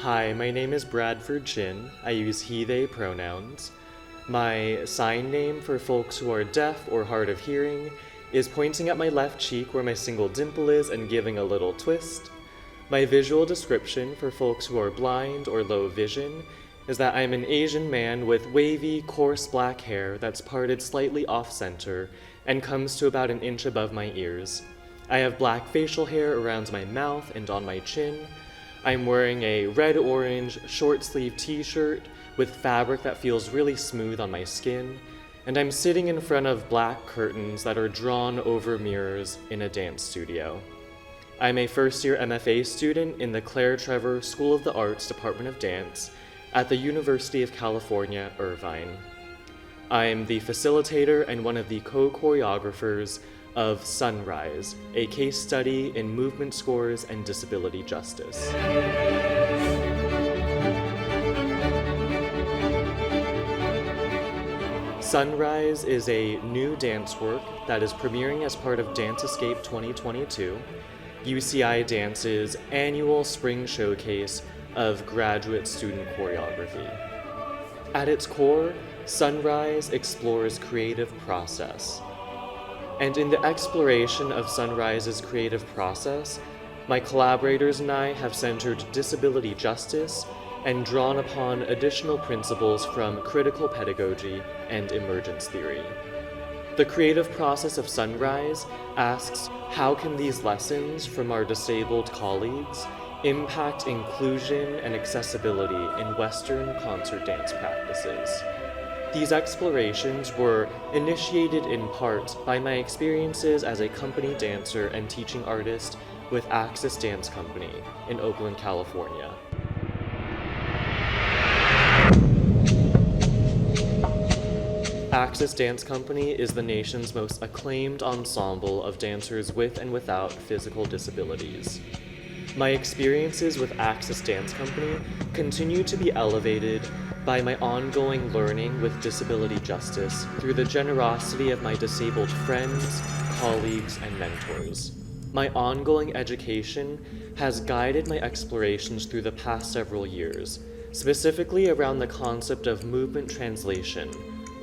Hi, my name is Bradford Chin. I use he, they pronouns. My sign name for folks who are deaf or hard of hearing is pointing at my left cheek where my single dimple is and giving a little twist. My visual description for folks who are blind or low vision is that I'm an Asian man with wavy, coarse black hair that's parted slightly off-center and comes to about an inch above my ears. I have black facial hair around my mouth and on my chin. I'm wearing a red-orange short-sleeve t-shirt with fabric that feels really smooth on my skin, and I'm sitting in front of black curtains that are drawn over mirrors in a dance studio. I'm a first-year MFA student in the Claire Trevor School of the Arts Department of Dance at the University of California, Irvine. I'm the facilitator and one of the co-choreographers of Sunrise, a case study in movement scores and disability justice. Sunrise is a new dance work that is premiering as part of Dance Escape 2022, UCI Dance's annual spring showcase of graduate student choreography. At its core, Sunrise explores creative process. And in the exploration of Sunrise's creative process, my collaborators and I have centered disability justice and drawn upon additional principles from critical pedagogy and emergence theory. The creative process of Sunrise asks, how can these lessons from our disabled colleagues impact inclusion and accessibility in Western concert dance practices? These explorations were initiated in part by my experiences as a company dancer and teaching artist with Axis Dance Company in Oakland, California. Axis Dance Company is the nation's most acclaimed ensemble of dancers with and without physical disabilities. My experiences with Axis Dance Company continue to be elevated by my ongoing learning with disability justice through the generosity of my disabled friends, colleagues, and mentors. My ongoing education has guided my explorations through the past several years, specifically around the concept of movement translation,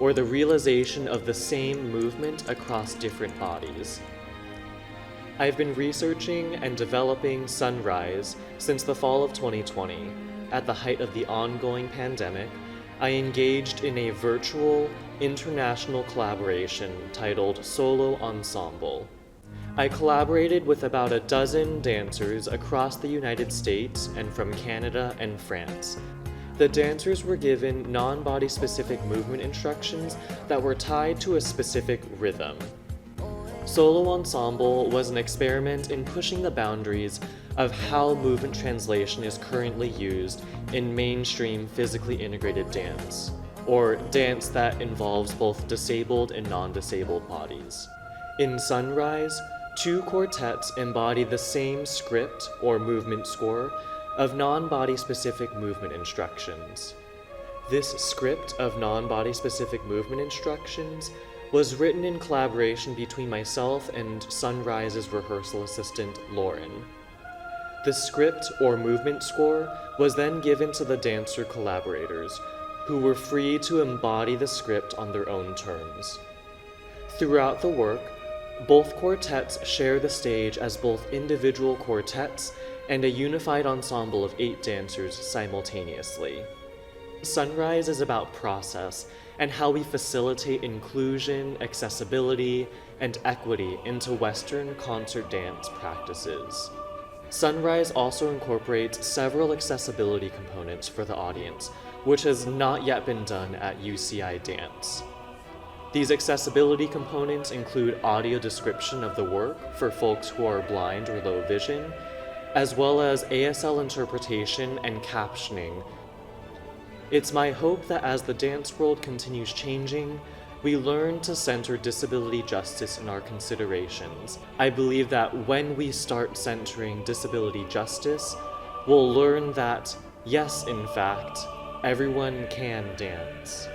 or the realization of the same movement across different bodies. I've been researching and developing Sunrise since the fall of 2020. At the height of the ongoing pandemic, I engaged in a virtual, international collaboration titled Solo Ensemble. I collaborated with about a dozen dancers across the United States and from Canada and France. The dancers were given non-body specific movement instructions that were tied to a specific rhythm. Solo Ensemble was an experiment in pushing the boundaries of how movement translation is currently used in mainstream physically integrated dance, or dance that involves both disabled and non-disabled bodies. In Sunrise, two quartets embody the same script or movement score of non-body specific movement instructions. This script of non-body specific movement instructions was written in collaboration between myself and Sunrise's rehearsal assistant, Lauren. The script or movement score was then given to the dancer collaborators, who were free to embody the script on their own terms. Throughout the work, both quartets share the stage as both individual quartets and a unified ensemble of 8 dancers simultaneously. Sunrise is about process and how we facilitate inclusion, accessibility, and equity into Western concert dance practices. Sunrise also incorporates several accessibility components for the audience, which has not yet been done at UCI Dance. These accessibility components include audio description of the work for folks who are blind or low vision, as well as ASL interpretation and captioning. It's my hope that as the dance world continues changing, we learn to center disability justice in our considerations. I believe that when we start centering disability justice, we'll learn that, yes, in fact, everyone can dance.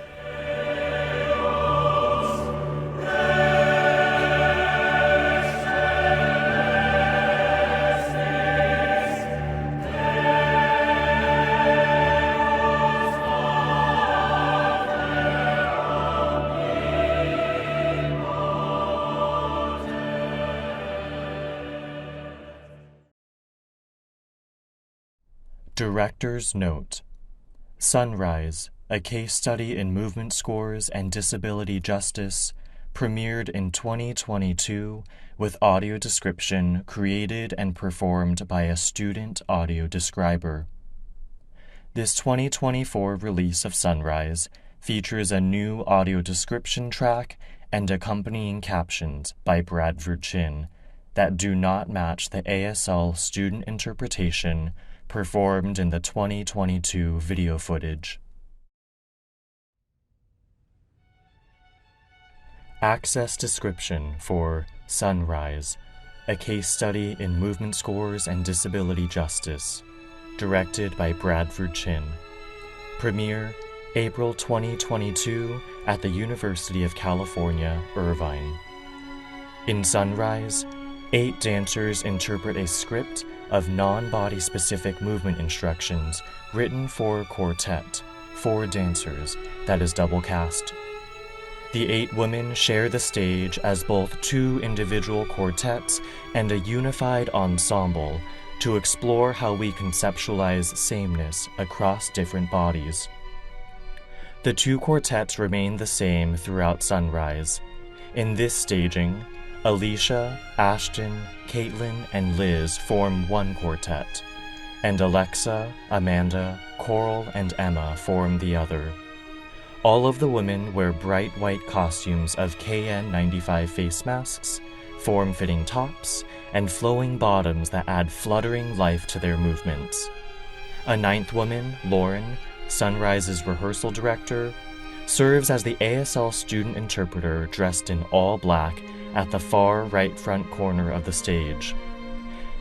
Director's Note: Sunrise, a case study in movement scores and disability justice, premiered in 2022 with audio description created and performed by a student audio describer. This 2024 release of Sunrise features a new audio description track and accompanying captions by Bradford Chin that do not match the ASL student interpretation performed in the 2022 video footage. Access description for Sunrise, a case study in movement scores and disability justice, directed by Bradford Chin. Premiere April 2022 at the University of California, Irvine. In Sunrise, 8 dancers interpret a script of non-body specific movement instructions written for quartet, 4 dancers, that is double cast. The 8 women share the stage as both 2 individual quartets and a unified ensemble to explore how we conceptualize sameness across different bodies. The 2 quartets remain the same throughout Sunrise. In this staging, Alicia, Ashton, Caitlyn, and Liz form one quartet, and Alexa, Amanda, Coral, and Emma form the other. All of the women wear bright white costumes of KN95 face masks, form-fitting tops, and flowing bottoms that add fluttering life to their movements. A 9th woman, Lauren, Sunrise's rehearsal director, serves as the ASL student interpreter dressed in all black at the far right front corner of the stage.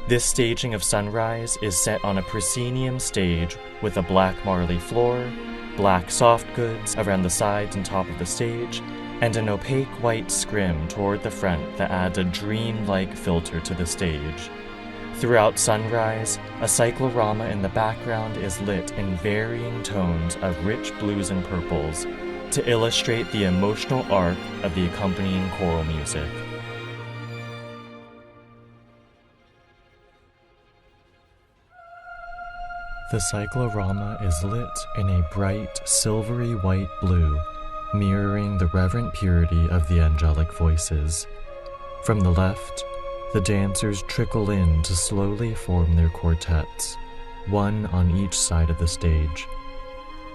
This staging of Sunrise is set on a proscenium stage with a black marley floor, black soft goods around the sides and top of the stage, and an opaque white scrim toward the front that adds a dream-like filter to the stage. Throughout Sunrise, a cyclorama in the background is lit in varying tones of rich blues and purples to illustrate the emotional arc of the accompanying choral music. The cyclorama is lit in a bright, silvery white blue, mirroring the reverent purity of the angelic voices. From the left, the dancers trickle in to slowly form their quartets, one on each side of the stage.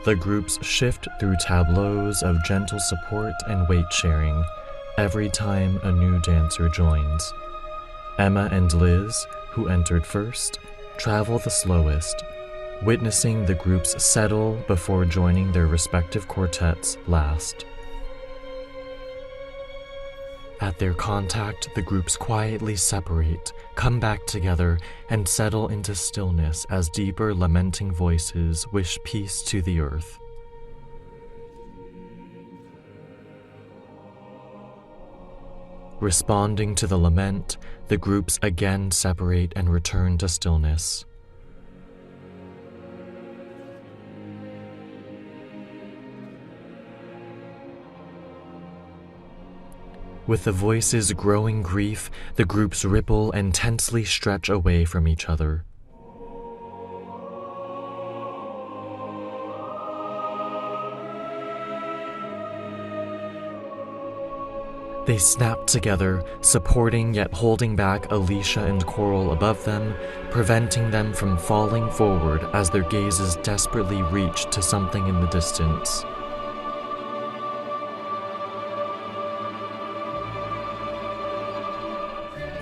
The groups shift through tableaus of gentle support and weight sharing every time a new dancer joins. Emma and Liz, who entered first, travel the slowest, witnessing the groups settle before joining their respective quartets last. At their contact, the groups quietly separate, come back together, and settle into stillness as deeper lamenting voices wish peace to the earth. Responding to the lament, the groups again separate and return to stillness. With the voices' growing grief, the groups ripple and tensely stretch away from each other. They snap together, supporting yet holding back Alicia and Coral above them, preventing them from falling forward as their gazes desperately reach to something in the distance.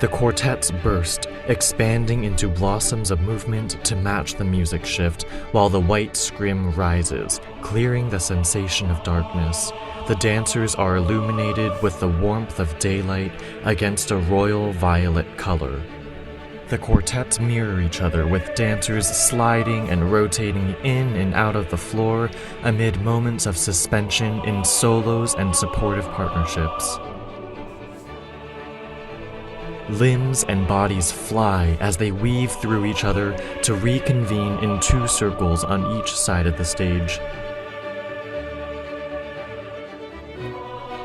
The quartets burst, expanding into blossoms of movement to match the music shift, while the white scrim rises, clearing the sensation of darkness. The dancers are illuminated with the warmth of daylight against a royal violet color. The quartets mirror each other, with dancers sliding and rotating in and out of the floor amid moments of suspension in solos and supportive partnerships. Limbs and bodies fly as they weave through each other to reconvene in 2 circles on each side of the stage.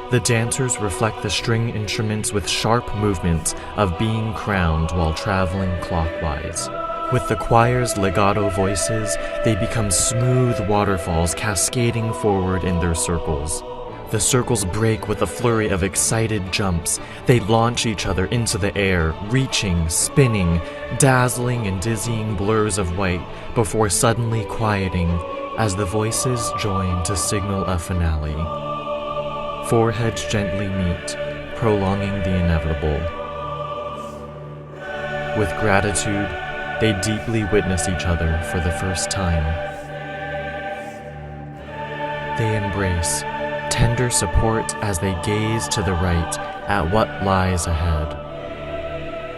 The dancers reflect the string instruments with sharp movements of being crowned while traveling clockwise, With the choir's legato voices, they become smooth waterfalls cascading forward in their circles. The circles break with a flurry of excited jumps. They launch each other into the air, reaching, spinning, dazzling and dizzying blurs of white before suddenly quieting as the voices join to signal a finale. Foreheads gently meet, prolonging the inevitable. With gratitude, they deeply witness each other for the first time. They embrace, tender support as they gaze to the right at what lies ahead.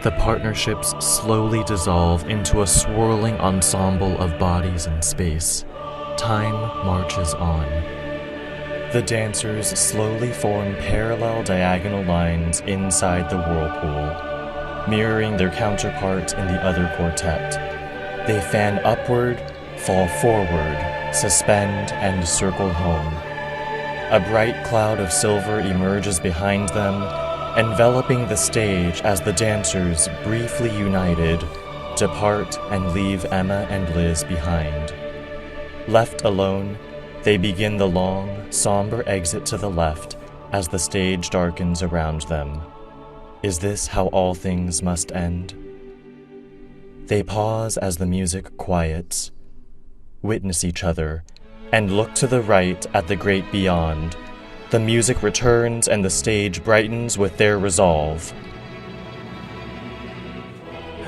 The partnerships slowly dissolve into a swirling ensemble of bodies and space. Time marches on. The dancers slowly form parallel diagonal lines inside the whirlpool, mirroring their counterparts in the other quartet. They fan upward, fall forward, suspend, and circle home. A bright cloud of silver emerges behind them, enveloping the stage as the dancers, briefly united, depart and leave Emma and Liz behind. Left alone, they begin the long, somber exit to the left as the stage darkens around them. Is this how all things must end? They pause as the music quiets, witness each other, and look to the right at the great beyond. The music returns and the stage brightens with their resolve.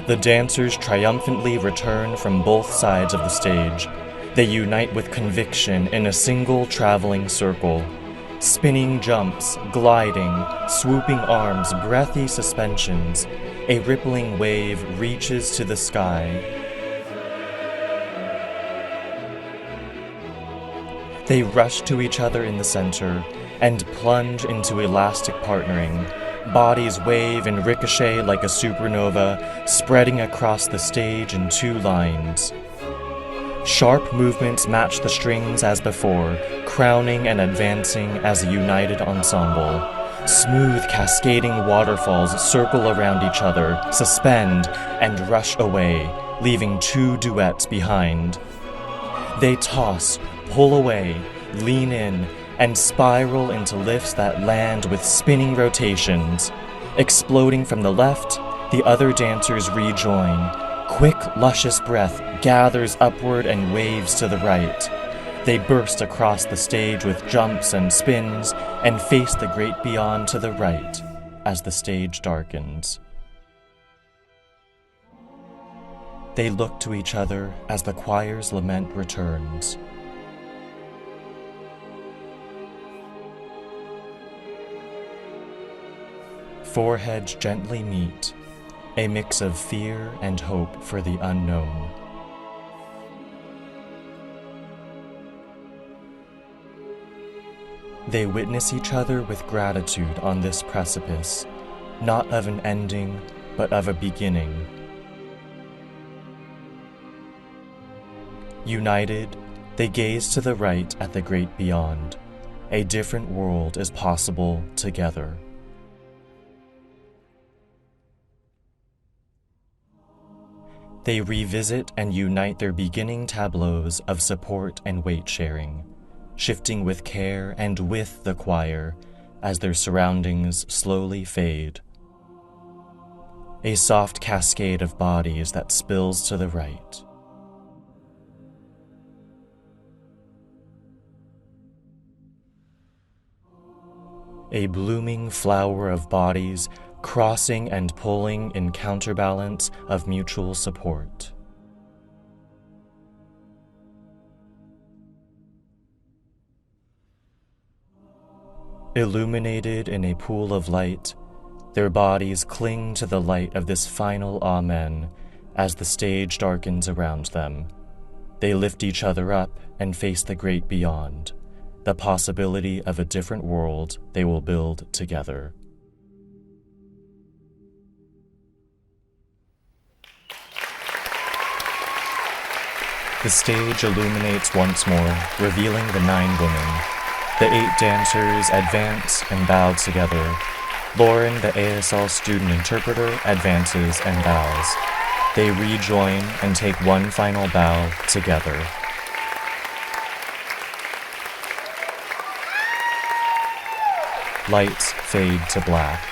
The dancers triumphantly return from both sides of the stage. They unite with conviction in a single traveling circle. Spinning jumps, gliding, swooping arms, breathy suspensions. A rippling wave reaches to the sky. They rush to each other in the center and plunge into elastic partnering. Bodies wave and ricochet like a supernova, spreading across the stage in two lines. Sharp movements match the strings as before, crowning and advancing as a united ensemble. Smooth, cascading waterfalls circle around each other, suspend, and rush away, leaving two duets behind. They toss, pull away, lean in, and spiral into lifts that land with spinning rotations. Exploding from the left, the other dancers rejoin. Quick, luscious breath gathers upward and waves to the right. They burst across the stage with jumps and spins and face the great beyond to the right as the stage darkens. They look to each other as the choir's lament returns. Foreheads gently meet, a mix of fear and hope for the unknown. They witness each other with gratitude on this precipice, not of an ending, but of a beginning. United, they gaze to the right at the great beyond. A different world is possible together. They revisit and unite their beginning tableaus of support and weight sharing, shifting with care and with the choir as their surroundings slowly fade. A soft cascade of bodies that spills to the right. A blooming flower of bodies crossing and pulling in counterbalance of mutual support. Illuminated in a pool of light, their bodies cling to the light of this final Amen as the stage darkens around them. They lift each other up and face the great beyond, the possibility of a different world they will build together. The stage illuminates once more, revealing the 9 women. The 8 dancers advance and bow together. Lauren, the ASL student interpreter, advances and bows. They rejoin and take one final bow together. Lights fade to black.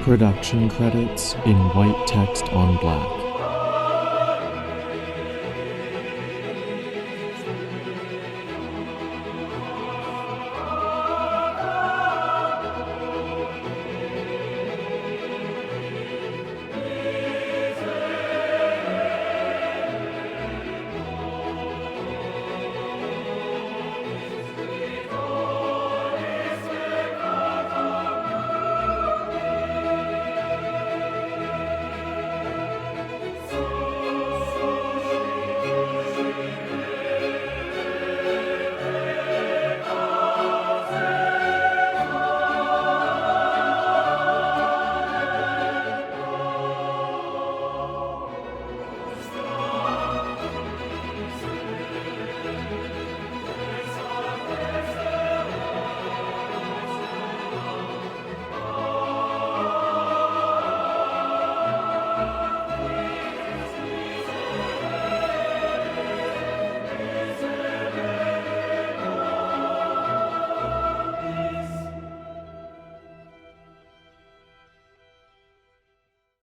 Production credits in white text on black.